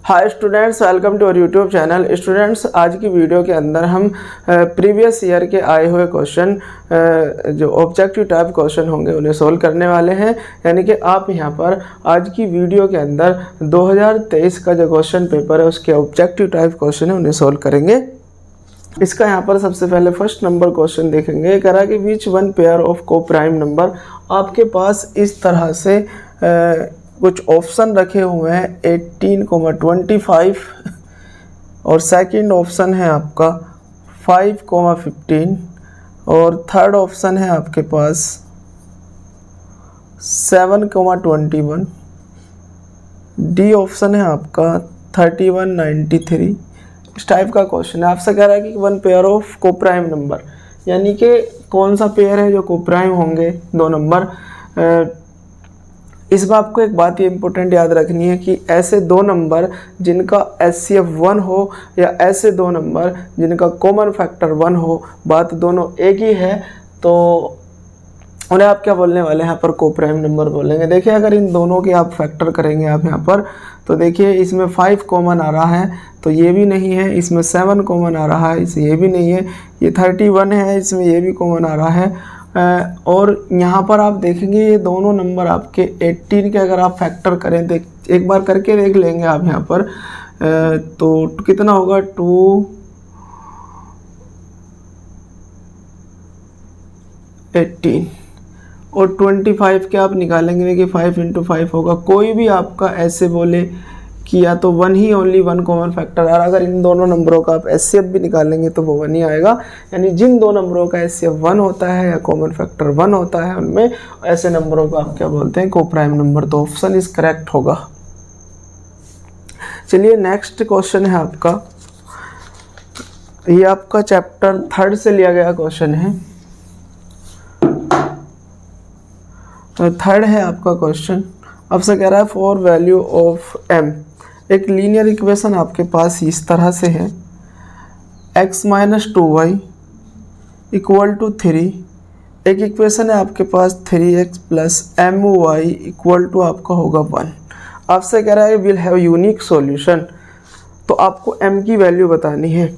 Hi students, welcome to our YouTube channel. Students, आज की video के अंदर हम प्रीवियस ईयर के आए हुए क्वेश्चन जो ऑब्जेक्टिव टाइप क्वेश्चन होंगे उन्हें सोल्व करने वाले हैं। यानी कि आप यहां पर आज की वीडियो के अंदर 2023 का जो क्वेश्चन पेपर है उसके ऑब्जेक्टिव टाइप क्वेश्चन है उन्हें सोल्व करेंगे। इसका यहाँ पर सबसे पहले फर्स्ट नंबर क्वेश्चन देखेंगे। ये कह रहा है कि विच वन पेयर ऑफ को प्राइम नंबर। आपके पास इस तरह से कुछ ऑप्शन रखे हुए हैं 18,25 और सेकंड ऑप्शन है आपका 5,15 और थर्ड ऑप्शन है आपके पास 7,21। डी ऑप्शन है आपका 3193। इस टाइप का क्वेश्चन है। आपसे कह रहा है कि वन पेयर ऑफ को प्राइम नंबर, यानी कि कौन सा पेयर है जो को प्राइम होंगे दो नंबर। इसमें आपको एक बात ये इंपॉर्टेंट याद रखनी है कि ऐसे दो नंबर जिनका HCF 1 हो या ऐसे दो नंबर जिनका कॉमन फैक्टर 1 हो, बात दोनों एक ही है, तो उन्हें आप क्या बोलने वाले हैं यहाँ पर को प्राइम नंबर बोलेंगे। देखिए, अगर इन दोनों के आप फैक्टर करेंगे आप यहाँ पर, तो देखिए इसमें 5 कॉमन आ रहा है तो ये भी नहीं है, इसमें 7 कॉमन आ रहा है इसमें ये भी नहीं है, ये 31 है इसमें ये भी कॉमन आ रहा है। और यहाँ पर आप देखेंगे ये दोनों नंबर आपके 18 के अगर आप फैक्टर करें, एक बार करके देख लेंगे आप यहाँ पर, तो कितना होगा 218 और 25 के आप निकालेंगे कि 5 × 5 होगा। कोई भी आपका ऐसे बोले कि या तो 1 ही ओनली 1 कॉमन फैक्टर, और अगर इन दोनों नंबरों का आप HCF भी निकालेंगे तो वो 1 ही आएगा। यानी जिन दो नंबरों का HCF 1 होता है या कॉमन फैक्टर 1 होता है उनमें ऐसे नंबरों को आप क्या बोलते हैं, को प्राइम नंबर। तो ऑप्शन इज करेक्ट होगा। चलिए नेक्स्ट क्वेश्चन है आपका, ये आपका चैप्टर 3 से लिया गया क्वेश्चन है। तो 3 है आपका क्वेश्चन। आपसे कह रहा है फॉर वैल्यू ऑफ m। एक लीनियर इक्वेशन आपके पास इस तरह से है, x - 2y = 3। एक इक्वेशन है आपके पास 3x + my = आपका होगा 1। आपसे कह रहा है विल हैव यूनिक सॉल्यूशन। तो आपको m की वैल्यू बतानी है।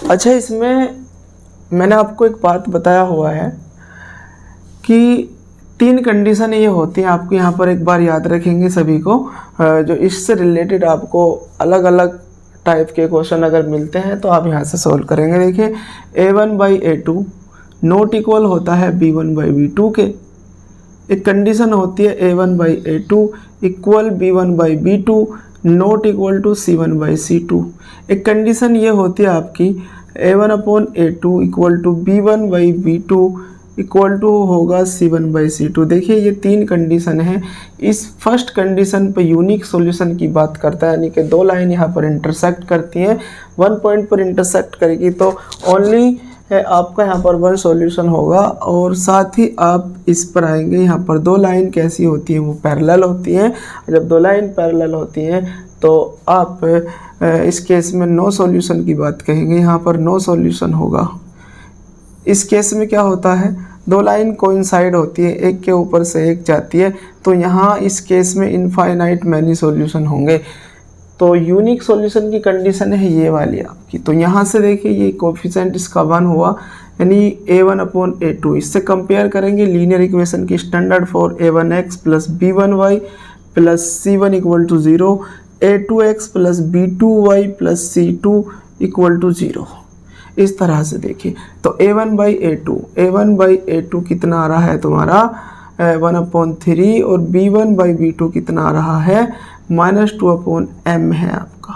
अच्छा, इसमें मैंने आपको एक बात बताया हुआ है कि 3 कंडीशन ये होती हैं। आपको यहाँ पर एक बार याद रखेंगे सभी को, जो इससे रिलेटेड आपको अलग अलग टाइप के क्वेश्चन अगर मिलते हैं तो आप यहाँ से सॉल्व करेंगे। देखिए, a1/a2 नॉट इक्वल होता है b1/b2 के। एक कंडीशन होती है a1/a2 equal b1/b2 not equal to c1/c2। एक कंडीशन ये होती है आपकी a1/a2 equal to b1/b2 equal to होगा c1/c2। देखिए, ये 3 कंडीशन है। इस फर्स्ट कंडीशन पे यूनिक सॉल्यूशन की बात करता है, यानी कि दो लाइन यहाँ पर इंटरसेक्ट करती हैं, 1 पॉइंट पर इंटरसेक्ट करेगी तो ओनली आपका यहाँ पर 1 सॉल्यूशन होगा। और साथ ही आप इस पर आएंगे, यहाँ पर दो लाइन कैसी होती हैं, वो पैरेलल होती हैं। जब दो लाइन पैरेलल होती हैं तो आप इस केस में नो सॉल्यूशन की बात कहेंगे, यहाँ पर नो सॉल्यूशन होगा। इस केस में क्या होता है, दो लाइन कोइंसाइड होती है, एक के ऊपर से एक जाती है, तो यहाँ इस केस में इनफाइनाइट मैनी सॉल्यूशन होंगे। तो यूनिक सॉल्यूशन की कंडीशन है ये वाली आपकी। तो यहाँ से देखिए ये कोफिशिएंट इसका 1 हुआ, यानी a1/a2। इससे कंपेयर करेंगे लीनियर इक्वेशन की standard for a1x + b1y + c1 = 0, a2x + b2y + c2 = 0। इस तरह से देखिए, तो a1/a2 कितना आ रहा है तुम्हारा 1/3 और b1/b2 कितना आ रहा है -2/m है आपका।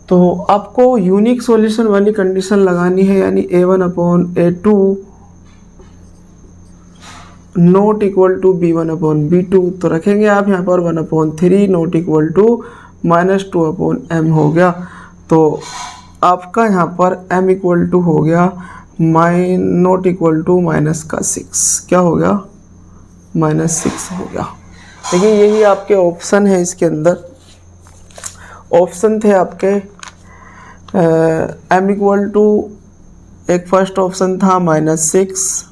तो आपको यूनिक सॉल्यूशन वाली कंडीशन लगानी है, यानी a1/a2 not equal to b1/b2। तो रखेंगे आप यहाँ पर 1/3 नॉट इक्वल टू -2/m हो गया। तो आपका यहाँ पर m इक्वल टू हो गया नॉट इक्वल टू -6। क्या हो गया, -6 हो गया। देखिए, यही आपके ऑप्शन है। इसके अंदर ऑप्शन थे आपके m इक्वल टू, एक फर्स्ट ऑप्शन था -6,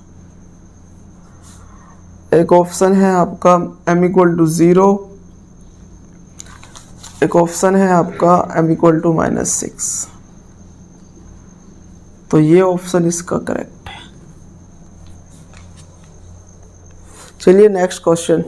एक ऑप्शन है आपका m = 0, एक ऑप्शन है आपका m इक्वल टू -6, तो ये ऑप्शन इसका करेक्ट है। चलिए नेक्स्ट क्वेश्चन।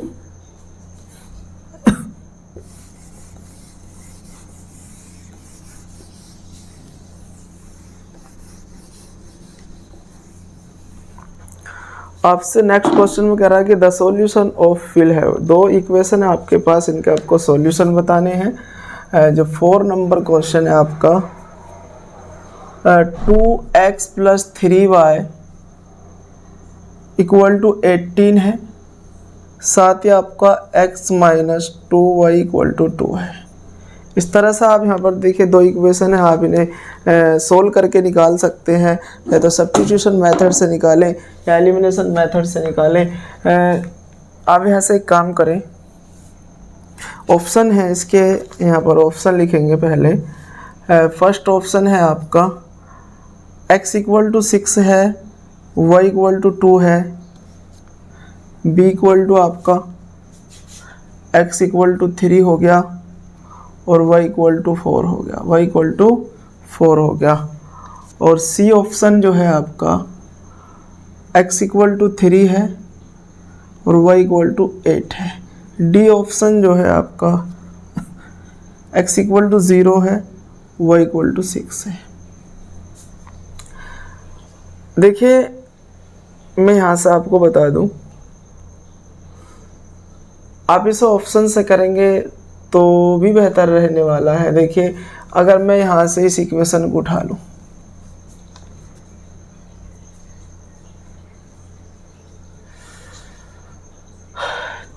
आपसे नेक्स्ट क्वेश्चन में कह रहा है कि द सॉल्यूशन ऑफ फिल है। दो इक्वेशन है आपके पास, इनके आपको सॉल्यूशन बताने हैं। जो 4 नंबर क्वेश्चन है आपका 2x + 3y = 18 है, साथ ही आपका x - 2y = 2 है। इस तरह से आप यहाँ पर देखिए दो इक्वेशन है, आप इन्हें सोल्व करके निकाल सकते हैं, या तो सब्स्टिट्यूशन मेथड से निकालें या एलिमिनेशन मेथड से निकालें। आप यहाँ से एक काम करें, ऑप्शन है इसके, यहाँ पर ऑप्शन लिखेंगे पहले। फर्स्ट ऑप्शन है आपका x = 6 है, y = 2 है, b = आपका x = 3 हो गया और y = 4 हो गया, y = 4 हो गया। और सी ऑप्शन जो है आपका x = 3 है और y = 8 है। डी ऑप्शन जो है आपका x = 0 है, y = 6 है। देखिए मैं यहाँ से आपको बता दूं, आप इसे ऑप्शन से करेंगे तो भी बेहतर रहने वाला है। देखिए अगर मैं यहाँ से इस इक्वेशन को उठा लूँ,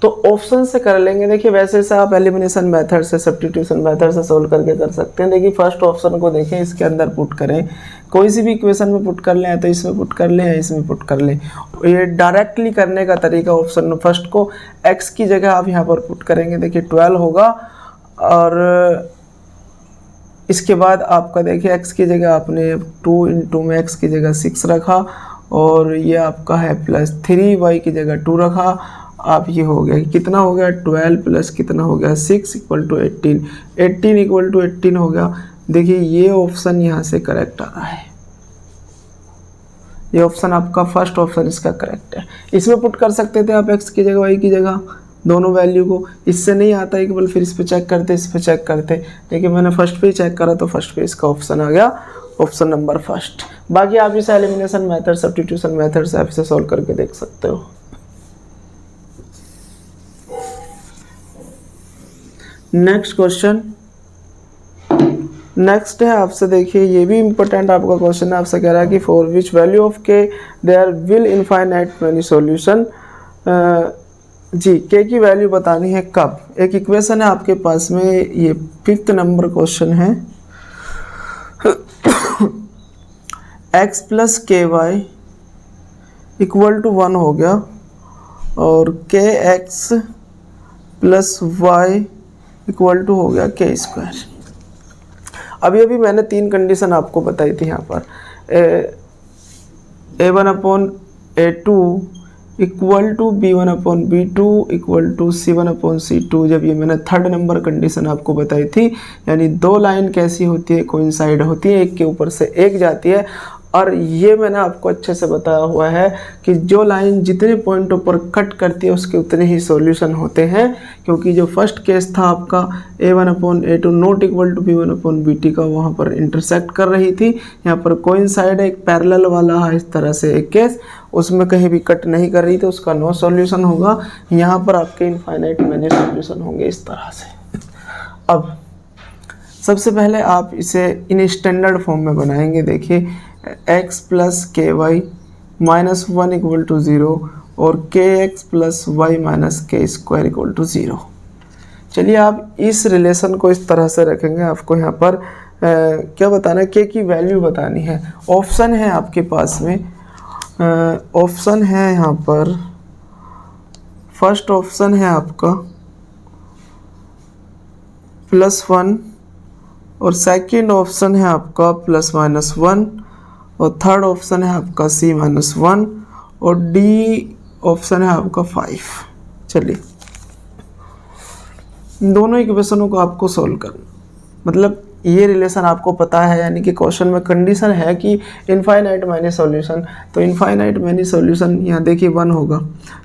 तो ऑप्शन से कर लेंगे। देखिए वैसे से आप एलिमिनेशन मेथड से, सब्स्टिट्यूशन मेथड से सोल्व करके कर सकते हैं। देखिए फर्स्ट ऑप्शन को देखें, इसके अंदर पुट करें, कोई सी भी इक्वेशन में पुट कर लें, या तो इसमें पुट कर लें या इसमें पुट कर लें। ये डायरेक्टली करने का तरीका ऑप्शन में, फर्स्ट को x की जगह आप यहाँ पर पुट करेंगे, देखिए 12 होगा, और इसके बाद आपका देखिए x की जगह आपने 2 × में x की जगह 6 रखा, और ये आपका है +3, y की जगह 2 रखा। आप ये हो गया, कितना हो गया 12 प्लस कितना हो गया 6 = 18, 18 = 18 हो गया। देखिए ये ऑप्शन यहाँ से करेक्ट आ रहा है, ये ऑप्शन आपका फर्स्ट ऑप्शन इसका करेक्ट है। इसमें पुट कर सकते थे आप x की जगह y की जगह दोनों वैल्यू को, इससे नहीं आता है केवल फिर इस पे चेक करते, इस पे चेक करते। देखिए मैंने फर्स्ट पे ही चेक करा तो फर्स्ट पे इसका ऑप्शन आ गया, ऑप्शन नंबर फर्स्ट। बाकी आप इसे एलिमिनेशन मेथड, सब्स्टिट्यूशन मेथड से आप इसे सॉल्व करके देख सकते हो। नेक्स्ट क्वेश्चन, नेक्स्ट है आपसे, देखिए ये भी इम्पोर्टेंट आपका क्वेश्चन है। आपसे कह रहा है कि for which value of K there will infinite many solution. जी के की वैल्यू बतानी है कब। एक इक्वेशन है आपके पास में, ये 5th नंबर क्वेश्चन है, x + ky = 1 हो गया, और kx + y = हो गया k²। अभी मैंने 3 कंडीशन आपको बताई थी यहाँ पर, a1/a2 = b1/b2 = c1/c2। जब ये मैंने 3rd नंबर कंडीशन आपको बताई थी, यानी दो लाइन कैसी होती है, कोइंसाइड होती है, एक के ऊपर से एक जाती है। और ये मैंने आपको अच्छे से बताया हुआ है कि जो लाइन जितने पॉइंटों पर कट करती है उसके उतने ही सॉल्यूशन होते हैं, क्योंकि जो फर्स्ट केस था आपका a1/a2 not equal to b1/bt का, वहाँ पर इंटरसेक्ट कर रही थी। यहाँ पर कोइंसाइड एक पैरेलल वाला है, इस तरह से एक केस, उसमें कहीं भी कट नहीं कर रही थी, उसका नो सॉल्यूशन होगा। यहाँ पर आपके इनफाइनाइट मेनी सॉल्यूशन होंगे इस तरह से। अब सबसे पहले आप इसे इन स्टैंडर्ड फॉर्म में बनाएंगे। देखिए x + ky - 1 = 0 और kx + y - k² = 0। चलिए आप इस रिलेशन को इस तरह से रखेंगे। आपको यहाँ पर क्या बताना है, k की वैल्यू बतानी है। ऑप्शन है आपके पास में, ऑप्शन है यहाँ पर, फर्स्ट ऑप्शन है आपका +1, और सेकंड ऑप्शन है आपका +-1, और थर्ड ऑप्शन है आपका c-1, और डी ऑप्शन है आपका 5। चलिए दोनों इक्वेशनों को आपको सोल्व करना, मतलब ये रिलेशन आपको पता है, यानी कि क्वेश्चन में कंडीशन है कि इनफाइनाइट मैनी सॉल्यूशन, तो इनफाइनाइट मैनी सॉल्यूशन यहाँ देखिए 1 होगा।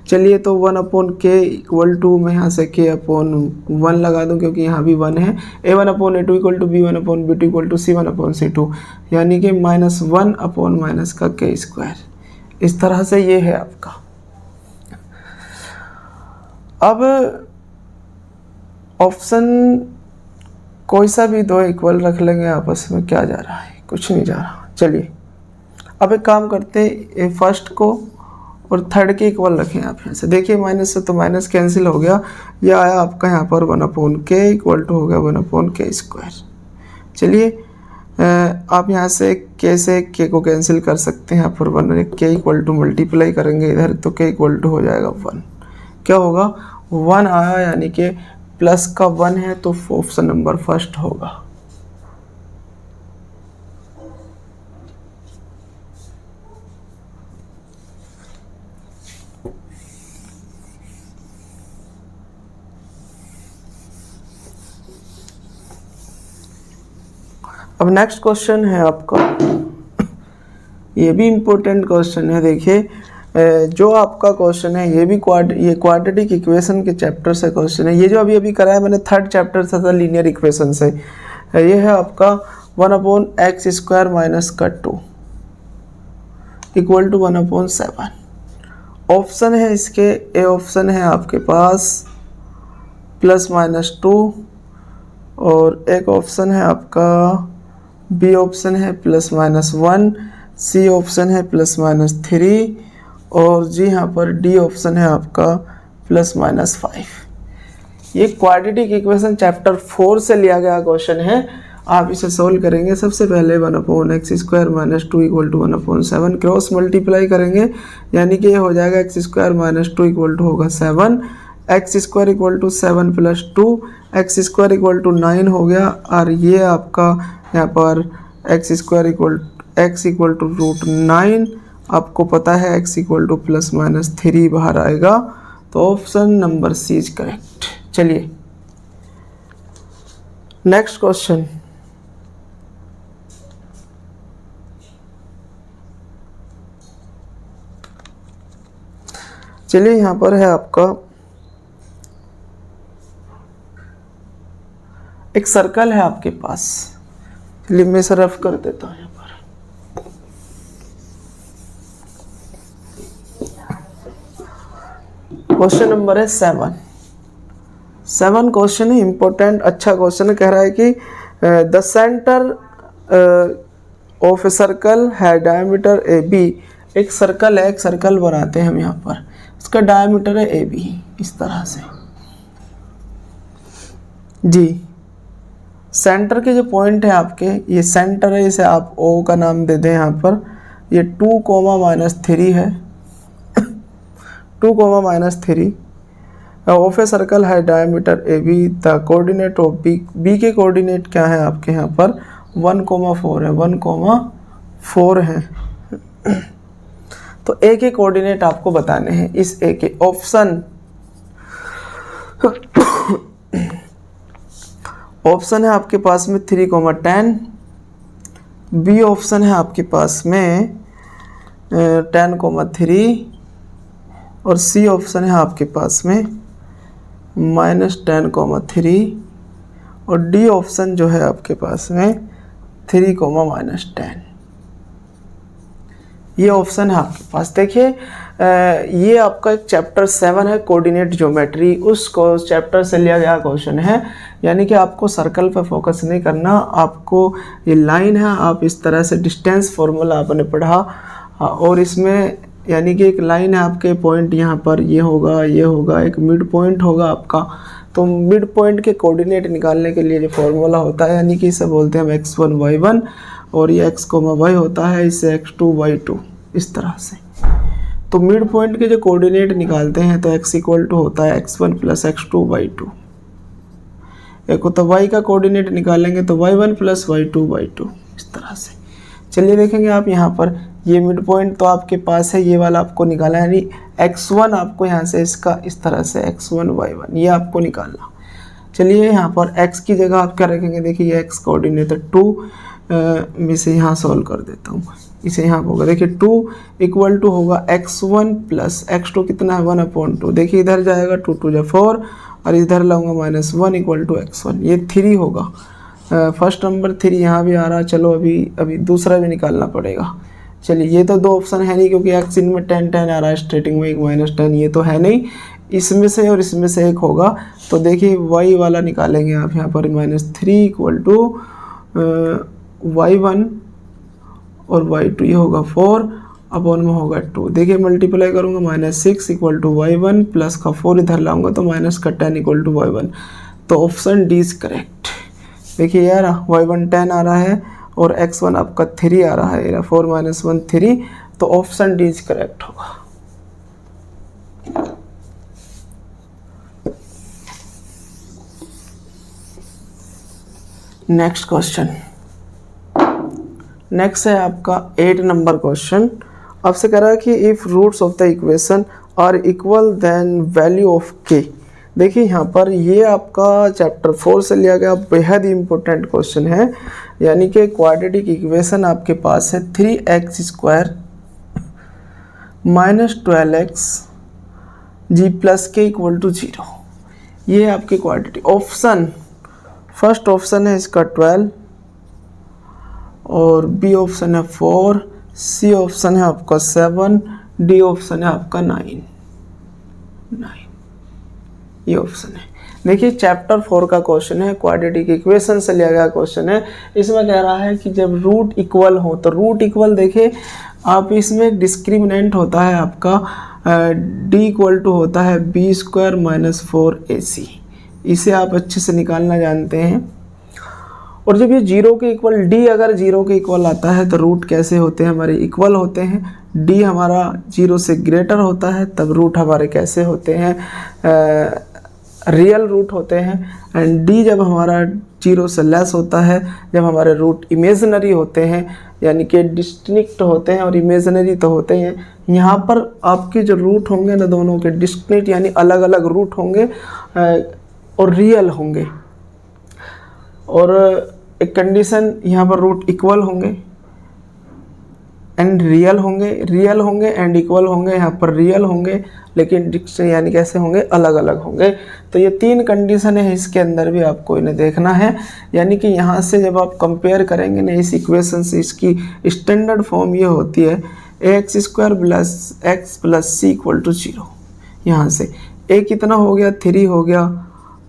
चलिए तो 1/k इक्वल टू, मैं यहाँ से k/1 लगा दूँ क्योंकि यहाँ भी 1 है। a1/a2 equal to b1/b2 equal to c1/c2, यानी कि -1/- का k²। इस तरह से ये है आपका। अब ऑप्शन कोई सा भी दो इक्वल रख लेंगे आपस में, क्या जा रहा है, कुछ नहीं जा रहा। चलिए अब एक काम करते हैं, फर्स्ट को और थर्ड के इक्वल रखें आप। यहाँ से देखिए माइनस से तो माइनस कैंसिल हो गया, यह आया आपका यहाँ पर 1/k इक्वल टू हो गया 1/k²। चलिए आप यहाँ से k से k को कैंसिल कर सकते हैं, यहाँ पर 1 k इक्वल टू मल्टीप्लाई करेंगे इधर तो k इक्वल टू हो जाएगा 1। क्या होगा, 1 आया, यानी कि प्लस का 1 है तो ऑप्शन नंबर फर्स्ट होगा। अब नेक्स्ट क्वेश्चन है आपका, ये भी इम्पोर्टेंट क्वेश्चन है। देखिए जो आपका क्वेश्चन है ये भी ये क्वाड्रेटिक इक्वेशन के चैप्टर से क्वेश्चन है। ये जो अभी कराया मैंने थर्ड चैप्टर से था, लीनियर इक्वेशन से। ये है आपका 1/x² - 2 इक्वल टू 1/7। ऑप्शन है इसके, ए ऑप्शन है आपके पास +-2, और एक ऑप्शन है आपका बी ऑप्शन है +-1, सी ऑप्शन है +-3, और जी यहाँ पर डी ऑप्शन है आपका +-5। ये क्वाड्रेटिक इक्वेशन चैप्टर 4 से लिया गया क्वेश्चन है। आप इसे सोल्व करेंगे। सबसे पहले 1/x² - 2 equal to 1/7 cross multiply करेंगे, यानी कि ये हो जाएगा x² - 2 इक्वल टू होगा 7, x² equal to 7 + 2, x² equal to 9 हो गया, और ये आपका यहाँ पर x इक्वल टू √9। आपको पता है x इक्वल टू +-3 बाहर आएगा, तो option number C is correct. चलिए नेक्स्ट क्वेश्चन, चलिए यहाँ पर है आपका एक सर्कल है आपके पास। चलिए मैं इसे रफ कर देता हूँ। यहाँ पर क्वेश्चन नंबर है 7 क्वेश्चन है, इंपॉर्टेंट अच्छा क्वेश्चन है। कह रहा है कि the centre of a circle है डायमीटर AB। एक सर्कल है, एक सर्कल बनाते हैं हम यहाँ पर, इसका डायमीटर है AB इस तरह से जी। सेंटर के जो पॉइंट है आपके, ये सेंटर है, इसे आप O का नाम दे दें। यहाँ पर ये 2, -3 है 2, -3 ऑफ ए सर्कल है diameter AB। The coordinate of B के कोऑर्डिनेट क्या है आपके यहाँ पर 1,4 है, 1,4 है। तो A के कोऑर्डिनेट आपको बताने हैं। इस A के ऑप्शन है आपके पास में 3,10, बी ऑप्शन है आपके पास में 10,3, और सी ऑप्शन है आपके पास में -10,3, और डी ऑप्शन जो है आपके पास में 3,-10। ये ऑप्शन है आपके पास। देखिए ये आपका एक चैप्टर 7 है कोऑर्डिनेट ज्योमेट्री, उस चैप्टर से लिया गया क्वेश्चन है। यानी कि आपको सर्कल पर फोकस नहीं करना, आपको ये लाइन है, आप इस तरह से डिस्टेंस फार्मूला आपने पढ़ा, और इसमें यानी कि एक लाइन है आपके पॉइंट यहाँ पर, ये होगा, ये होगा, एक मिड पॉइंट होगा आपका। तो मिड पॉइंट के कोऑर्डिनेट निकालने के लिए जो फार्मूला होता है, यानी कि इसे बोलते हैं हम x1 y1, और ये x, y होता है, इसे x2 y2 इस तरह से। तो मिड पॉइंट के जो कोऑर्डिनेट निकालते हैं तो x इक्वल टू होता है x1 + x2 y2। एक होता y का कोऑर्डिनेट निकालेंगे तो y1 + y2 y2 इस तरह से। चलिए देखेंगे आप यहाँ पर, ये मिड पॉइंट तो आपके पास है, ये वाला आपको निकालना है, यानी x1 आपको यहाँ से इसका इस तरह से x1 y1 ये आपको निकालना। चलिए यहाँ पर x की जगह आप क्या रखेंगे, देखिए x कोऑर्डिनेट है 2, मैं इसे यहाँ सॉल्व कर देता हूँ, इसे यहाँ होगा देखिए 2 इक्वल टू होगा x1 प्लस x2 कितना है 1/2, देखिए इधर जाएगा 2 2 जा 4 और इधर लाऊंगा -1 इक्वल टू x1, ये 3 होगा। फर्स्ट नंबर 3 यहाँ भी आ रहा, चलो अभी दूसरा भी निकालना पड़ेगा। चलिए ये तो दो ऑप्शन है नहीं क्योंकि x इनमें 10 10 आ रहा है स्टार्टिंग में, एक -10 ये तो है नहीं, इसमें से और इसमें से एक होगा। तो देखिए y वाला निकालेंगे आप यहाँ पर -3 इक्वल टू y1 और y2 ये होगा 4 अपॉन में होगा 2, देखिए मल्टीप्लाई करूँगा -6 इक्वल टू y1 प्लस का 4 इधर लाऊंगा तो माइनस का 10 इक्वल टू y1, तो ऑप्शन डी इज करेक्ट। देखिए यार y1 10 आ रहा है और x1 आपका 3 आ रहा है, 4 - 1 3, तो ऑप्शन डी इज करेक्ट होगा। नेक्स्ट क्वेश्चन, नेक्स्ट है आपका 8 नंबर क्वेश्चन। आपसे कह रहा है कि if roots of the equation are equal then value of k। देखिए यहाँ पर ये आपका चैप्टर 4 से लिया गया बेहद ही इम्पोर्टेंट क्वेश्चन है, यानी कि क्वाड्रेटिक इक्वेशन आपके पास है 3x² - 12x g + k = 0। ये है आपके क्वाड्रेटिक। ऑप्शन, फर्स्ट ऑप्शन है इसका 12 और बी ऑप्शन है 4, सी ऑप्शन है आपका 7, डी ऑप्शन है आपका 9। ये ऑप्शन है। देखिए चैप्टर 4 का क्वेश्चन है, क्वाड्रेटिक इक्वेशन से लिया गया क्वेश्चन है। इसमें कह रहा है कि जब रूट इक्वल हो, तो रूट इक्वल देखिए आप इसमें एक डिस्क्रिमिनेंट होता है आपका d इक्वल टू होता है b² - 4ac, इसे आप अच्छे से निकालना जानते हैं। और जब ये 0 के इक्वल, d अगर 0 के इक्वल आता है तो रूट कैसे होते हैं हमारे, इक्वल होते हैं। d हमारा 0 से ग्रेटर होता है तब रूट हमारे कैसे होते हैं, रियल रूट होते हैं। एंड d जब हमारा 0 से लेस होता है, जब हमारे रूट इमेजिनरी होते हैं, यानी कि डिस्टिंक्ट होते हैं और इमेजिनरी तो होते हैं। यहाँ पर आपके जो रूट होंगे ना दोनों के डिस्टिंक्ट यानी अलग अलग रूट होंगे और रियल होंगे। और एक कंडीशन यहाँ पर रूट इक्वल होंगे एंड रियल होंगे, रियल होंगे एंड इक्वल होंगे, यहाँ पर रियल होंगे लेकिन डिस्टिंक्ट यानी कैसे होंगे, अलग अलग होंगे। तो ये 3 कंडीशन है, इसके अंदर भी आपको इन्हें देखना है। यानी कि यहाँ से जब आप कंपेयर करेंगे ना इस इक्वेशन से, इसकी स्टैंडर्ड फॉर्म ये होती है ax² + x + c = 0। यहाँ से a कितना हो गया 3 हो गया,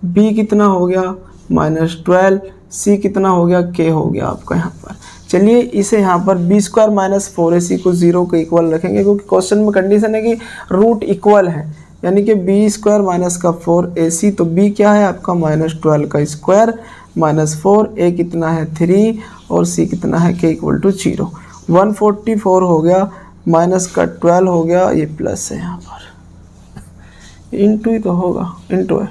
b कितना हो गया -12, c कितना हो गया k हो गया आपका यहाँ पर। चलिए इसे यहाँ पर b² - 4ac को 0 के इक्वल रखेंगे क्योंकि क्वेश्चन में कंडीशन है कि रूट इक्वल है, यानी कि b² - 4ac, तो b क्या है आपका -12 का स्क्वायर -4, a कितना है 3 और c कितना है k = 0। 144 हो गया, माइनस का 12 हो गया, ये प्लस है यहाँ पर, इंटू ही तो होगा, इंटू है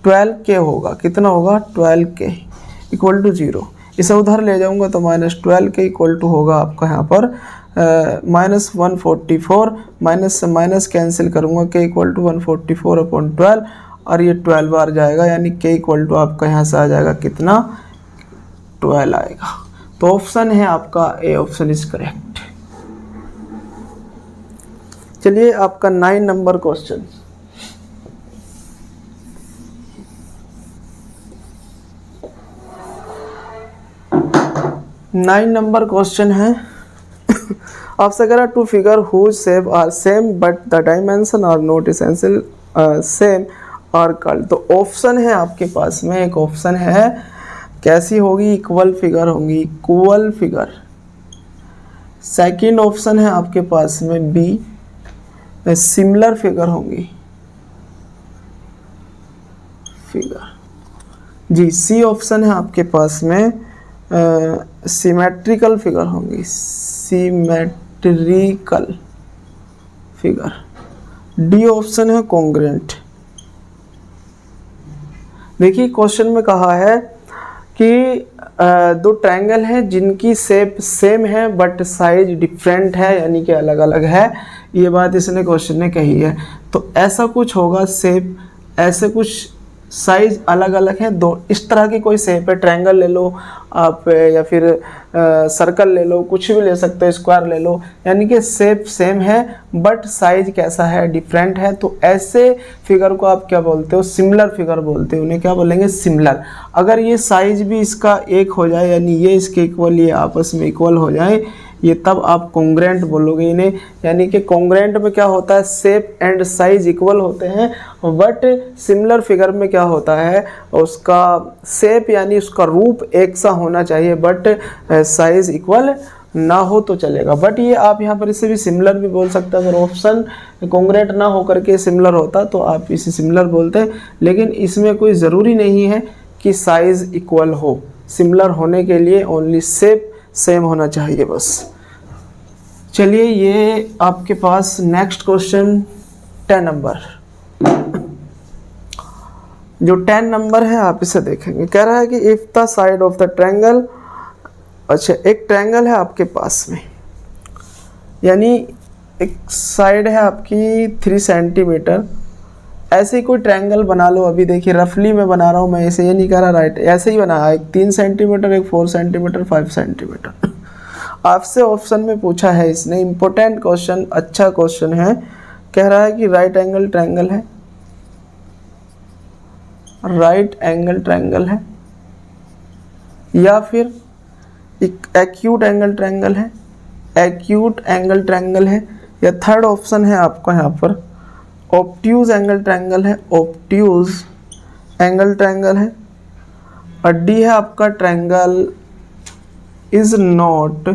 12k होगा, कितना होगा 12k = 0। इसे उधर ले जाऊंगा तो -12k = होगा आपका यहाँ पर -144, माइनस से माइनस कैंसिल करूँगा, k = 144/12 और ये 12 बार जाएगा, यानी k = आपका यहाँ से आ जाएगा कितना 12 आएगा। तो ऑप्शन है आपका ए, ऑप्शन इज करेक्ट। चलिए आपका 9 नंबर क्वेश्चन, है आपसे कह रहा two figure whose shape are same but the dimension are not essential same are called. तो ऑप्शन है आपके पास में, एक ऑप्शन है कैसी होगी, इक्वल फिगर होंगी, इक्वल फिगर। सेकंड ऑप्शन है आपके पास में बी, सिमिलर फिगर होंगी, फिगर जी। सी ऑप्शन है आपके पास में सिमेट्रिकल फिगर होंगी, सिमेट्रिकल फिगर। डी ऑप्शन है कॉन्ग्रुएंट। देखिए क्वेश्चन में कहा है कि दो ट्रायंगल हैं जिनकी शेप सेम है बट साइज डिफरेंट है, यानी कि अलग अलग है। ये बात इसने क्वेश्चन ने कही है। तो ऐसा कुछ होगा शेप, ऐसे कुछ साइज अलग अलग है। दो इस तरह की कोई शेप है, ट्रायंगल ले लो आप या फिर सर्कल ले लो, कुछ भी ले सकते हो, स्क्वायर ले लो, यानी कि शेप सेम है बट साइज कैसा है, डिफरेंट है। तो ऐसे फिगर को आप क्या बोलते हो, सिमिलर फिगर बोलते हो, उन्हें क्या बोलेंगे, सिमिलर। अगर ये साइज भी इसका एक हो जाए, यानी ये इसके इक्वल, ये आपस में इक्वल हो जाए, ये तब आप कॉन्ग्रेंट बोलोगे इन्हें। यानी कि कॉन्ग्रेंट में क्या होता है, शेप एंड साइज इक्वल होते हैं, बट सिमिलर फिगर में क्या होता है, उसका शेप यानी उसका रूप एक सा होना चाहिए बट साइज इक्वल ना हो तो चलेगा। बट ये आप यहाँ पर इसे भी सिमिलर भी बोल सकते हैं। अगर ऑप्शन कॉन्ग्रेंट ना हो करके सिमिलर होता तो आप इसे सिमिलर बोलते हैं, लेकिन इसमें कोई ज़रूरी नहीं है कि साइज इक्वल हो। सिमिलर होने के लिए ओनली शेप सेम होना चाहिए बस। चलिए ये आपके पास नेक्स्ट क्वेश्चन 10 नंबर, जो 10 नंबर है आप इसे देखेंगे। कह रहा है कि if the side of the triangle, अच्छा एक ट्रायंगल है आपके पास में, यानी एक साइड है आपकी 3 सेंटीमीटर, ऐसे ही कोई ट्रायंगल बना लो। अभी देखिए रफली मैं बना रहा हूँ, मैं ऐसे ये नहीं कह रहा राइट, ऐसे ही बनाया, एक 3 सेंटीमीटर, एक 4 सेंटीमीटर, 5 सेंटीमीटर। आपसे ऑप्शन में पूछा है इसने, इम्पोर्टेंट क्वेश्चन, अच्छा क्वेश्चन है। कह रहा है कि राइट एंगल ट्रायंगल है, राइट एंगल ट्रायंगल है, या फिर एक्यूट एंगल ट्रायंगल है, एक्यूट एंगल ट्रायंगल है, या थर्ड ऑप्शन है आपका यहाँ पर ऑब्ट्यूज एंगल ट्रायंगल है, ऑब्ट्यूज एंगल ट्रायंगल है, और डी है आपका ट्रायंगल इज नॉट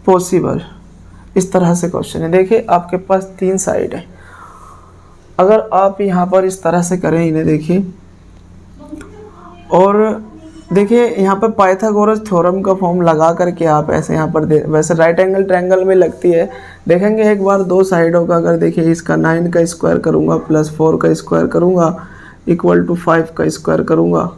पॉसिबल। इस तरह से क्वेश्चन है। देखिए आपके पास 3 साइड है, अगर आप यहाँ पर इस तरह से करें इन्हें, देखिए, और देखिए यहाँ पर पाइथागोरस थ्योरम का फॉर्म लगा करके आप ऐसे यहाँ पर वैसे राइट एंगल ट्रायंगल में लगती है, देखेंगे एक बार दो साइडों का, अगर देखिए इसका 9 का स्क्वायर करूँगा प्लस 4 का स्क्वायर करूँगा इक्वल टू 5 का स्क्वायर करूँगा,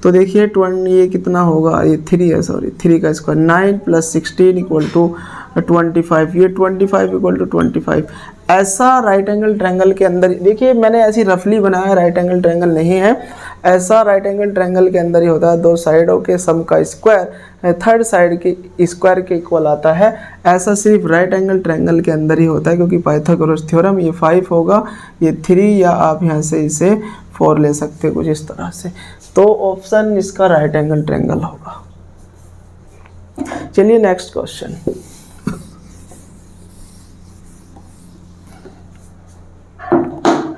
तो देखिए 20 ये कितना होगा, ये 3 है, सॉरी 3 का स्क्वायर, 9 प्लस 16 इक्वल टू 25, ये 25 इक्वल टू 25। ऐसा राइट एंगल ट्रायंगल के अंदर, देखिए मैंने ऐसी रफली बनाया, राइट एंगल ट्रायंगल नहीं है, ऐसा राइट एंगल ट्रायंगल के अंदर ही होता है, दो साइडों के सम का स्क्वायर थर्ड साइड के स्क्वायर के इक्वल आता है। ऐसा सिर्फ राइट एंगल ट्रायंगल के अंदर ही होता है, क्योंकि पाइथागोरस थ्योरम, ये 5 होगा, ये 3, या आप यहाँ से इसे 4 ले सकते हो कुछ इस तरह से। तो ऑप्शन इसका राइट एंगल ट्रायंगल होगा। चलिए नेक्स्ट क्वेश्चन,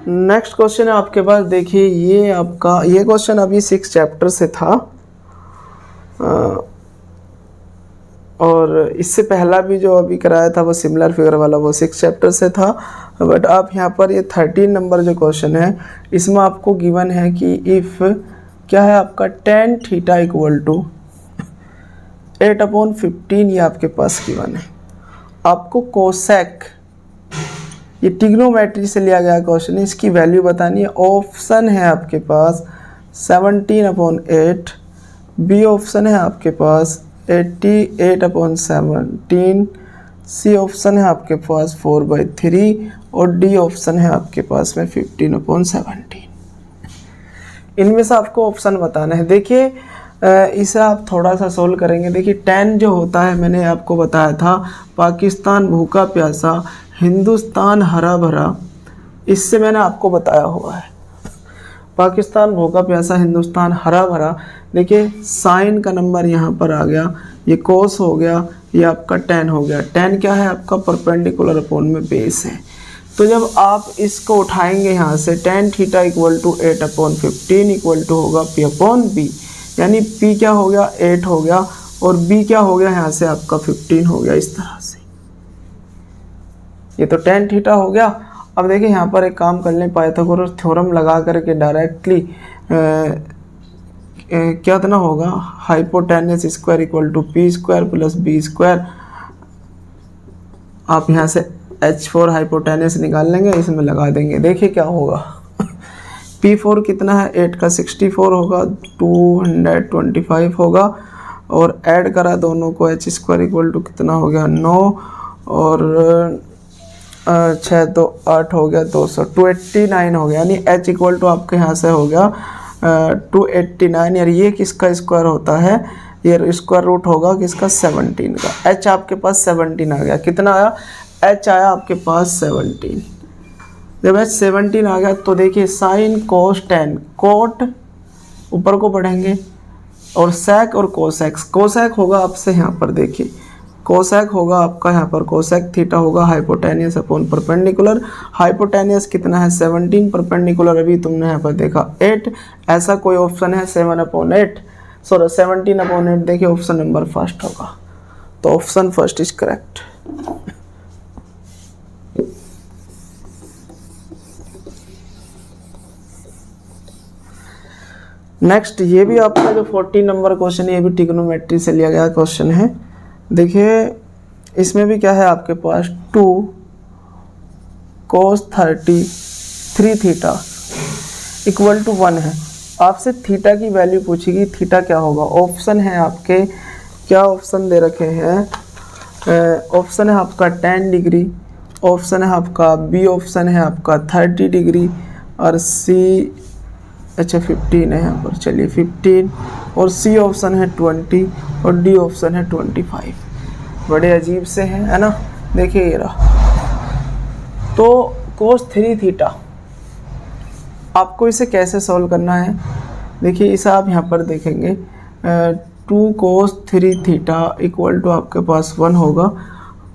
नेक्स्ट क्वेश्चन है आपके पास। देखिए ये आपका, ये क्वेश्चन अभी 6 चैप्टर से था, और इससे पहला भी जो अभी कराया था वो सिमिलर फिगर वाला, वो 6 चैप्टर से था। बट आप यहाँ पर ये 13 नंबर जो क्वेश्चन है, इसमें आपको गिवन है कि इफ़ क्या है आपका tan थीटा इक्वल टू 8/15, ये आपके पास गिवन है। आपको कोसेक, ये ट्रिग्नोमेट्री से लिया गया क्वेश्चन है, इसकी वैल्यू बतानी है। ऑप्शन है आपके पास 17/8, बी ऑप्शन है आपके पास 88/17, सी ऑप्शन है आपके पास 4/3, और डी ऑप्शन है आपके पास में 15/17। इनमें से आपको ऑप्शन बताना है। देखिए इसे आप थोड़ा सा सोल्व करेंगे। देखिए tan जो होता है, मैंने आपको बताया था, पाकिस्तान भूखा प्यासा, हिंदुस्तान हरा भरा, इससे मैंने आपको बताया हुआ है। पाकिस्तान भूखा प्यासा, हिंदुस्तान हरा भरा। देखिए साइन का नंबर यहाँ पर आ गया, ये कोस हो गया, ये आपका tan हो गया। tan क्या है आपका, परपेंडिकुलर अपॉन में बेस है। तो जब आप इसको उठाएंगे यहाँ से, tan theta equal to 8/15 equal to होगा P/B, यानी P क्या हो गया 8 हो गया, और B क्या हो गया यहाँ से आपका 15 हो गया। इस तरह से ये तो tan थीटा हो गया। अब देखिए यहाँ पर एक काम कर लें, पाइथागोरस थ्योरम लगा करके डायरेक्टली क्या इतना होगा, hypotenuse square equal to P square plus B square. आप यहाँ से H4 हाइपोटेनस निकाल लेंगे, इसमें लगा देंगे, देखिए क्या होगा। P4 कितना है, 8 का 64 होगा, 225 होगा, और ऐड करा दोनों को, H स्क्वायर इक्वल टू कितना हो गया 9, और छः तो 8 हो गया 200, 289 हो गया, यानी h इक्वल टू आपके यहाँ से हो गया 289। यार ये किसका स्क्वायर होता है, ये स्क्वायर रूट होगा किसका 17 का। h आपके पास 17 आ गया, कितना आया, h आया आपके पास 17। जब h 17 आ गया तो देखिए साइन कोस टेन, कोट ऊपर को पढ़ेंगे और सेक और कोसेक। कोसेक होगा आपसे यहाँ पर देखिए, कोसेक होगा आपका यहाँ पर, कोसेक थीटा होगा हाइपोटेनियस अपॉन परपेंडिकुलर। हाइपोटेनियस कितना है 17, परपेंडिकुलर अभी तुमने यहाँ पर देखा 8। ऐसा कोई ऑप्शन है 7/8, सॉरी 17/8, देखिए ऑप्शन नंबर फर्स्ट होगा। तो option first is correct. Next ये भी आपका जो 14 नंबर क्वेश्चन है, ये भी ट्रिग्नोमेट्री से लिया गया क्वेश्चन है। देखिए इसमें भी क्या है आपके पास 2 cos 33 थीटा इक्वल टू 1 है। आपसे थीटा की वैल्यू पूछेगी, थीटा क्या होगा। ऑप्शन है आपके, क्या ऑप्शन दे रखे हैं, ऑप्शन है आपका 10 डिग्री, ऑप्शन है आपका बी, ऑप्शन है आपका 30 डिग्री और सी, अच्छा 15 है यहाँ पर, चलिए 15, और सी ऑप्शन है 20 और डी ऑप्शन है 25। बड़े अजीब से हैं, है ना। देखिए ये रहा, तो cos 3 थीटा आपको इसे कैसे सॉल्व करना है। देखिए इसे आप यहाँ पर देखेंगे 2 cos 3 थीटा इक्वल टू आपके पास 1 होगा,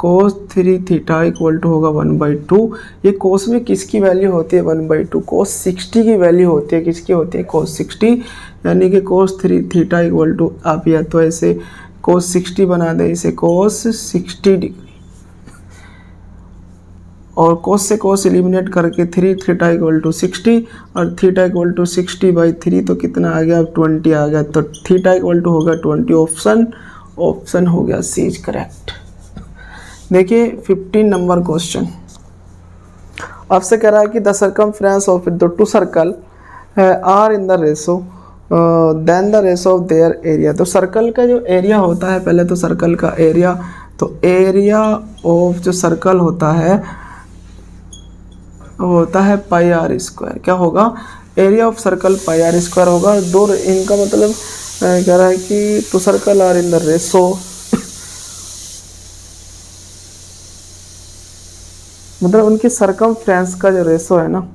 cos 3 थीटा इक्वल टू होगा 1/2। ये cos में किसकी वैल्यू होती है 1/2, cos 60 की वैल्यू होती है, किसकी होती है cos 60, यानी कि cos 3 थीटा इक्वल टू आप या तो ऐसे cos 60 बना दें, इसे cos 60 डिग्री, और cos से cos एलिमिनेट करके 3 थीटा इक्वल टू 60 और थीटा इक्वल टू 60/3, तो कितना आ गया 20 आ गया, तो थीटा इक्वल टू होगा 20। ऑप्शन हो गया सी इज करेक्ट। देखिए 15 नंबर क्वेश्चन आपसे कह रहा है कि the circumference of the two circle are in the ratio then the ratio of their area. तो सर्कल का जो एरिया होता है, पहले तो सर्कल का एरिया, तो एरिया ऑफ जो सर्कल होता है वो होता है पाई आर स्क्वायर। क्या होगा, area of circle pi R square होगा। दो इनका मतलब कह रहा है कि two circle are in the ratio, मतलब उनकी सर्कमफ्रेंस का जो रेशो है ना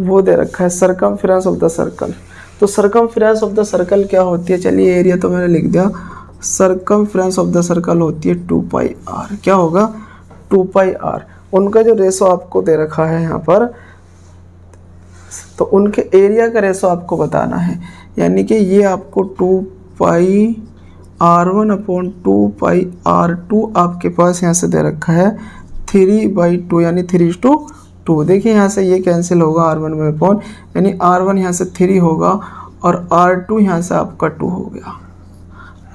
वो दे रखा है, सर्कमफ्रेंस ऑफ द सर्कल। तो सर्कमफ्रेंस ऑफ द सर्कल क्या होती है, चलिए एरिया तो मैंने लिख दिया, सर्कमफ्रेंस ऑफ द सर्कल होती है 2πr। क्या होगा 2πr। उनका जो रेशो आपको दे रखा है यहाँ पर, तो उनके एरिया का रेशो आपको बताना है, यानी कि ये आपको 2πr1/2πr2 आपके पास यहाँ से दे रखा है 3/2, यानी 3:2। देखिए यहाँ से ये कैंसिल होगा r1/, यानी r1 यहाँ से 3 होगा और r2 यहाँ से आपका 2 हो गया।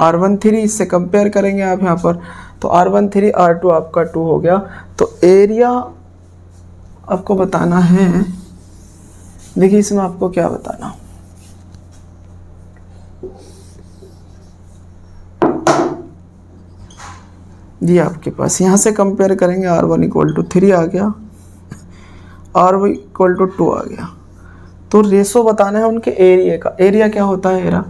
r1 3, इससे कंपेयर करेंगे आप यहाँ पर, तो r1 3, r2 आपका 2 हो गया। तो एरिया आपको बताना है, देखिए इसमें आपको क्या बताना, जी आपके पास यहाँ से कंपेयर करेंगे, r1 = 3 आ गया, r2 = 2 आ गया। तो रेशो बताना है उनके एरिया का। एरिया क्या होता है, एरा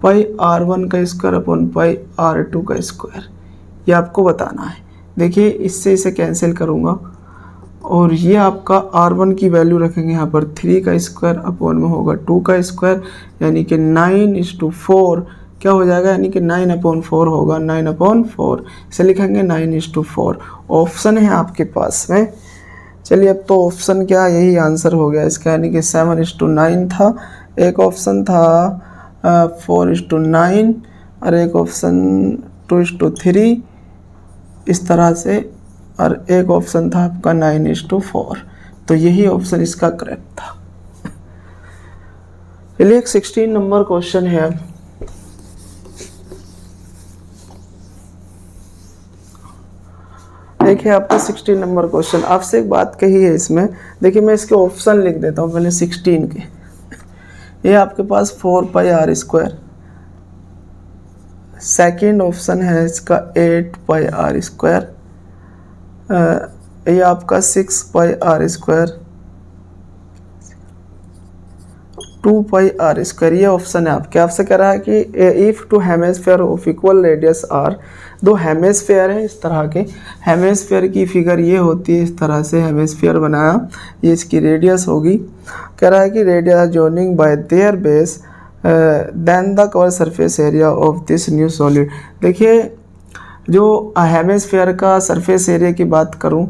πr1² ये आपको बताना है। देखिए इससे इसे कैंसिल करूँगा और ये आपका r1 की वैल्यू रखेंगे यहाँ पर 3² में होगा 2², यानी कि 9:4 क्या हो जाएगा, यानी कि 9/4 होगा, 9/4 इसे लिखेंगे 9:4। ऑप्शन है आपके पास में, चलिए अब तो ऑप्शन क्या, यही आंसर हो गया इसका, यानी कि 7:9 था, एक ऑप्शन था 4:9 और एक ऑप्शन 2:3 इस तरह से, और एक ऑप्शन था आपका 9:4। तो यही ऑप्शन इसका करेक्ट था। चलिए एक 16 नंबर क्वेश्चन है। देखिए आपका 16 नंबर क्वेश्चन, आपसे एक बात कही है इसमें, देखिए मैं इसके ऑप्शन लिख देता हूँ पहले 16 के। ये आपके पास 4πr², सेकेंड ऑप्शन है इसका 8πr², ये आपका 6πr², 2πr², ये ऑप्शन है आपके। आपसे कह रहा है कि if two hemisphere of equal radius are, दो हेमिस्फीयर है इस तरह के, हेमिस्फीयर की फिगर ये होती है, इस तरह से हेमिस्फीयर बनाया, ये इसकी रेडियस होगी। कह रहा है कि radius joining by their base then the cover surface area of this new solid. देखिए जो हेमिस्फीयर का सरफेस एरिया की बात करूं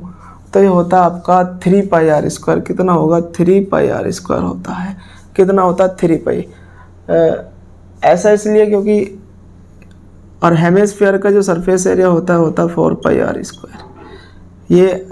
तो ये होता है आपका 3πr²। कितना होगा? 3πr² होता है। कितना होता है? 3π। ऐसा इसलिए क्योंकि और हेमिस्फीयर का जो सरफेस एरिया होता है 4πr²। ये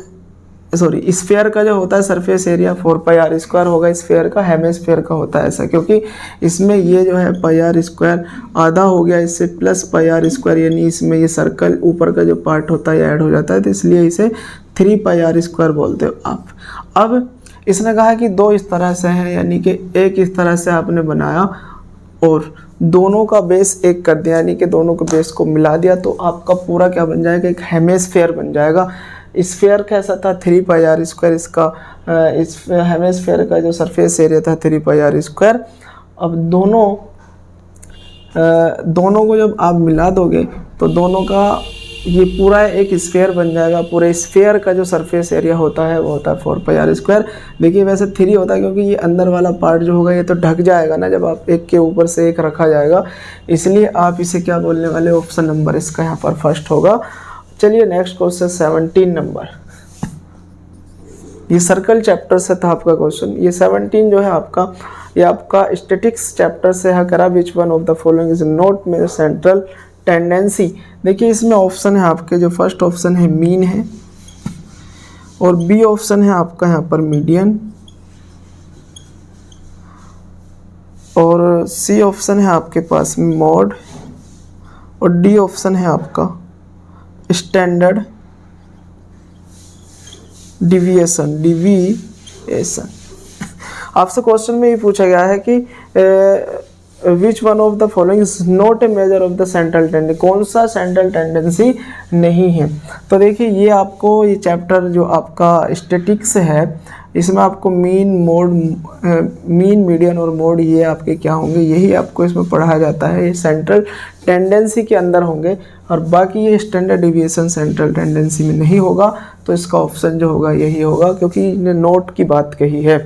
सॉरी, स्फीयर का जो होता है सरफेस एरिया 4πr² होगा, स्फीयर का। हेमिस्फीयर का होता है ऐसा क्योंकि इसमें ये जो है πr² आधा हो गया इससे प्लस πr², यानी इसमें ये सर्कल ऊपर का जो पार्ट होता है ऐड हो जाता है, तो इसलिए इसे 3πr² बोलते हो आप। अब इसने कहा कि दो इस तरह से हैं, यानी कि एक इस तरह से आपने बनाया और दोनों का बेस एक कर दिया, यानी कि दोनों के बेस को मिला दिया, तो आपका पूरा क्या बन जाएगा? एक हेमिस्फीयर बन जाएगा। स्फीयर कैसा था? 3πr²। इसका इस हेमिस्फीयर का जो सरफेस एरिया था 3πr²। अब दोनों को जब आप मिला दोगे तो दोनों का ये पूरा एक स्फीयर बन जाएगा। पूरे स्फीयर का जो सरफेस एरिया होता है वो होता है 4πr²। देखिए वैसे 3 होता है क्योंकि ये अंदर वाला पार्ट जो होगा ये तो ढक जाएगा ना जब आप एक के ऊपर से एक रखा जाएगा, इसलिए आप इसे क्या बोलने वाले? ऑप्शन नंबर इसका यहाँ पर फर्स्ट होगा। चलिए नेक्स्ट क्वेश्चन 17 नंबर। ये सर्कल चैप्टर से था आपका क्वेश्चन। ये 17 जो है आपका, ये आपका स्टैटिक्स चैप्टर से है। करा which one of the following is not measure central tendency. देखिए इसमें ऑप्शन है आपके, जो फर्स्ट ऑप्शन है मीन है, और बी ऑप्शन है आपका यहाँ पर मीडियन, और सी ऑप्शन है आपके पास मॉड, और डी ऑप्शन है आपका स्टैंडर्ड डिविएशन। आपसे क्वेश्चन में ये पूछा गया है कि विच one of the following is not a measure of the central tendency, कौन सा सेंट्रल टेंडेंसी नहीं है। तो देखिए ये आपको ये चैप्टर जो आपका स्टैटिक्स है इसमें आपको मीन मीडियन और मोड ये आपके क्या होंगे, यही आपको इसमें पढ़ाया जाता है। ये सेंट्रल टेंडेंसी के अंदर होंगे और बाकी ये स्टैंडर्ड डिविएशन सेंट्रल टेंडेंसी में नहीं होगा। तो इसका ऑप्शन जो होगा यही होगा क्योंकि इन्हें नोट की बात कही है।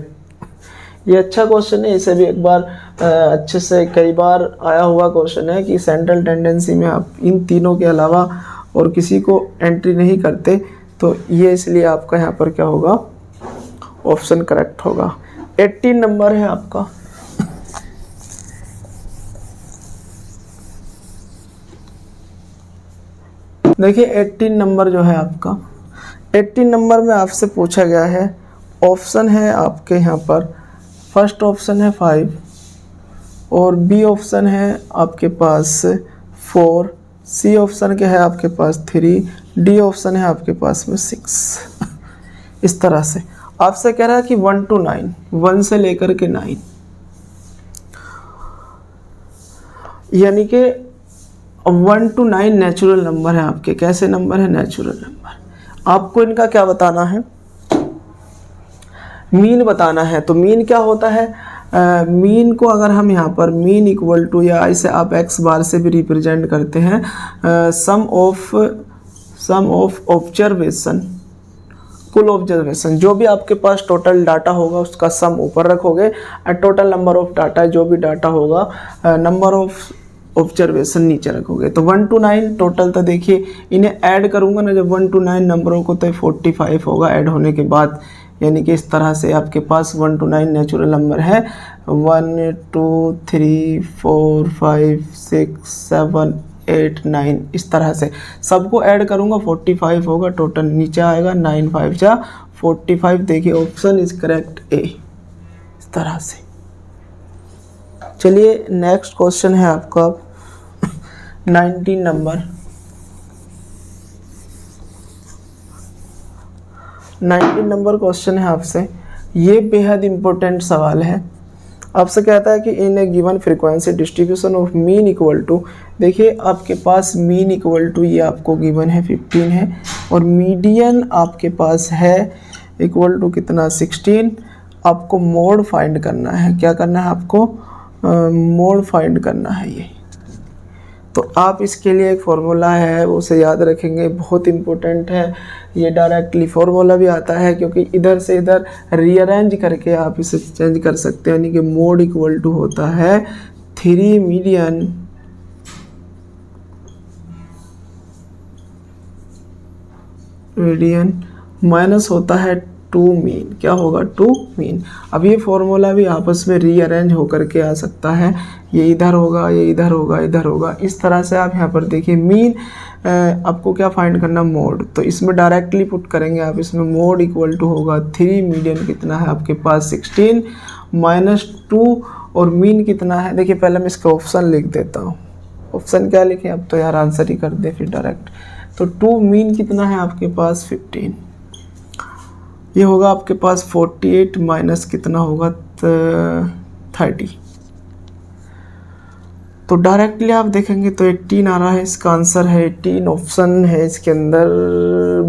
ये अच्छा क्वेश्चन है, इसे भी एक बार अच्छे से कई बार आया हुआ क्वेश्चन है कि सेंट्रल टेंडेंसी में आप इन तीनों के अलावा और किसी को एंट्री नहीं करते, तो ये इसलिए आपका यहाँ पर क्या होगा? ऑप्शन करेक्ट होगा। 18 नंबर है आपका। देखिए 18 नंबर जो है आपका, 18 नंबर में आपसे पूछा गया है, ऑप्शन है आपके यहाँ पर, फर्स्ट ऑप्शन है 5 और बी ऑप्शन है आपके पास 4, सी ऑप्शन के है आपके पास 3, डी ऑप्शन है आपके पास में 6। इस तरह से आपसे कह रहा है कि 1 to 9, 1 से लेकर के 9, यानी कि 1 to 9 नेचुरल नंबर है आपके। कैसे नंबर है? Natural number. आपको इनका क्या बताना है? मीन बताना है। तो मीन क्या होता है? मीन को अगर हम यहाँ पर मीन इक्वल टू, या इसे आप एक्स बार से भी रिप्रेजेंट करते हैं, सम ऑफ ऑब्जर्वेशन, कुल ऑब्जर्वेशन, जो भी आपके पास टोटल डाटा होगा उसका सम ऊपर रखोगे और टोटल नंबर ऑफ डाटा, जो भी डाटा होगा, नंबर ऑफ ऑब्जर्वेशन नीचे रखोगे। तो 1 to 9 टोटल, तो देखिए इन्हें ऐड करूंगा ना जब 1 to 9 नंबरों को, तो 45 होगा ऐड होने के बाद। यानी कि इस तरह से आपके पास 1 to 9 नेचुरल नंबर है। 1 2 3 4 5 6 7 8 9, इस तरह से सबको ऐड करूंगा 45 होगा टोटल, नीचे आएगा 9 5 जा 45। देखिए ऑप्शन इज करेक्ट ए, इस तरह से। चलिए नेक्स्ट क्वेश्चन है आपका 19 नंबर। 19 नंबर क्वेश्चन है आपसे, ये बेहद इम्पोर्टेंट सवाल है। आपसे कहता है कि in a given frequency distribution of mean equal to, देखिए आपके पास मीन इक्वल टू ये आपको गिवन है 15 है, और मीडियन आपके पास है इक्वल टू कितना 16। आपको मोड फाइंड करना है, क्या करना है आपको, मोड फाइंड करना है ये। तो आप इसके लिए एक फार्मूला है उसे याद रखेंगे, बहुत इम्पोर्टेंट है। ये डायरेक्टली फार्मूला भी आता है क्योंकि इधर से इधर रीअरेंज करके आप इसे चेंज कर सकते हैं, यानी कि मोड इक्वल टू होता है 3 मीडियन माइनस होता है 2 मीन, क्या होगा 2 मीन। अब ये फॉर्मूला भी आपस में रीअरेंज होकर के आ सकता है, ये इधर होगा, ये इधर होगा, इधर होगा, इस तरह से आप यहाँ पर देखिए मीन आपको क्या फाइंड करना, मोड। तो इसमें डायरेक्टली पुट करेंगे आप, इसमें मोड इक्वल टू होगा 3 मीडियन कितना है आपके पास 16 माइनस 2, और मीन कितना है, देखिए पहले मैं इसका ऑप्शन लिख देता हूँ। ऑप्शन क्या लिखे, अब तो यार आंसर ही कर दे फिर डायरेक्ट। तो 2 मीन कितना है आपके पास 15, ये होगा आपके पास 48 माइनस कितना होगा 30। तो डायरेक्टली आप देखेंगे तो 18 आ रहा है, इसका आंसर है 18। ऑप्शन है इसके अंदर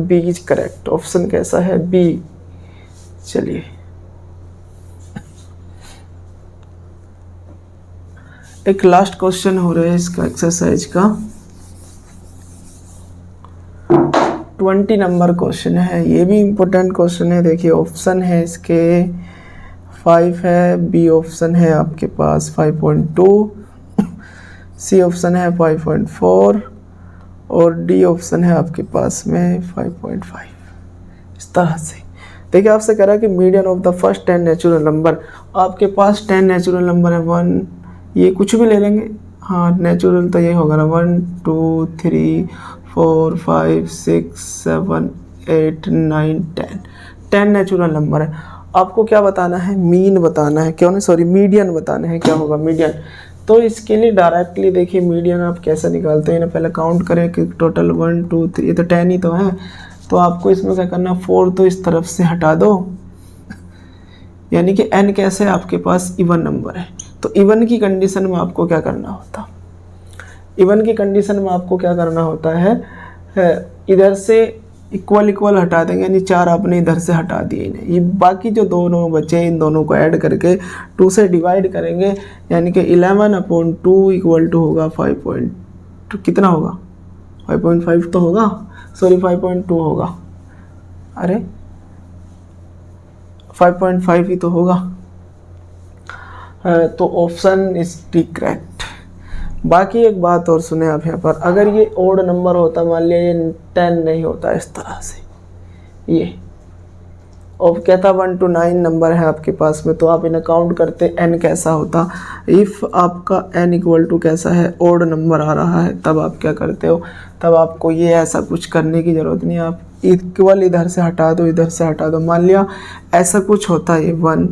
बी इज करेक्ट। ऑप्शन कैसा है, बी। चलिए एक लास्ट क्वेश्चन हो रहा है इसका एक्सरसाइज का, 20 नंबर क्वेश्चन है, ये भी इम्पोर्टेंट क्वेश्चन है। देखिए ऑप्शन है इसके 5 है, बी ऑप्शन है आपके पास 5.2, सी ऑप्शन है 5.4 और डी ऑप्शन है आपके पास में 5.5। इस तरह से देखिए आपसे कह रहा है कि median of the first 10 natural number. आपके पास 10 नेचुरल नंबर है, 1, ये कुछ भी ले लेंगे, हाँ नेचुरल तो ये होगा ना, 1 2 3 4 5 6 7 8 9 10 नेचुरल नंबर है। आपको क्या बताना है, मीन बताना है, क्यों नहीं सॉरी मीडियन बताना है, क्या होगा मीडियन। तो इसके लिए डायरेक्टली देखिए मीडियन आप कैसे निकालते हैं ना, पहले काउंट करें कि टोटल 1 2 3, ये तो 10 ही तो है। तो आपको इसमें क्या करना, 4 तो इस तरफ से हटा दो, यानी कि n कैसे आपके पास इवन नंबर है। तो इवन की कंडीशन में आपको क्या करना होता, इवन की कंडीशन में आपको क्या करना होता है, इधर से इक्वल इक्वल हटा देंगे, यानी 4 आपने इधर से हटा दिए इन्हें, ये बाकी जो दोनों बचे इन दोनों को ऐड करके 2 से डिवाइड करेंगे, यानी कि 11/2 इक्वल टू होगा 5. कितना होगा 5.5 तो होगा, सॉरी 5.2 होगा, अरे 5.5 ही तो होगा। तो ऑप्शन इज डी करेक्ट। बाकी एक बात और सुने आप यहाँ पर, अगर ये ओड नंबर होता, मान लिया ये 10 नहीं होता इस तरह से, ये और कहता 1 to 9 नंबर है आपके पास में, तो आप इन्हें काउंट करते n कैसा होता। इफ़ आपका n इक्वल टू कैसा है, ओड नंबर आ रहा है, तब आप क्या करते हो, तब आपको ये ऐसा कुछ करने की ज़रूरत नहीं, आप इक्वल इधर से हटा दो, इधर से हटा दो। मान लिया ऐसा कुछ होता है 1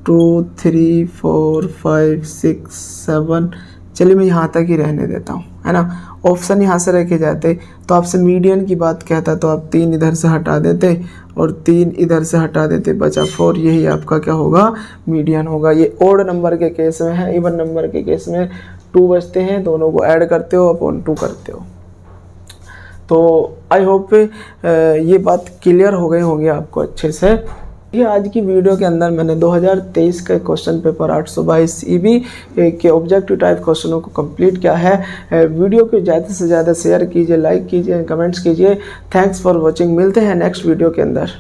2 3 4 5 6 7, चलिए मैं यहाँ तक ही रहने देता हूँ, है ना। ऑप्शन यहाँ से रखे जाते तो आपसे मीडियन की बात कहता, तो आप 3 इधर से हटा देते और 3 इधर से हटा देते, बचा 4, यही आपका क्या होगा, मीडियन होगा। ये ओड नंबर के केस में है, इवन नंबर के केस में 2 बचते हैं, दोनों को ऐड करते हो अपॉन 2 करते हो। तो आई होप ये बात क्लियर हो गई होंगी आपको अच्छे से। ये आज की वीडियो के अंदर मैंने 2023 का क्वेश्चन पेपर 822 EB के ऑब्जेक्टिव टाइप क्वेश्चनों को कंप्लीट किया है। वीडियो को ज़्यादा से ज़्यादा शेयर कीजिए, लाइक कीजिए, कमेंट्स कीजिए। थैंक्स फॉर वॉचिंग, मिलते हैं नेक्स्ट वीडियो के अंदर।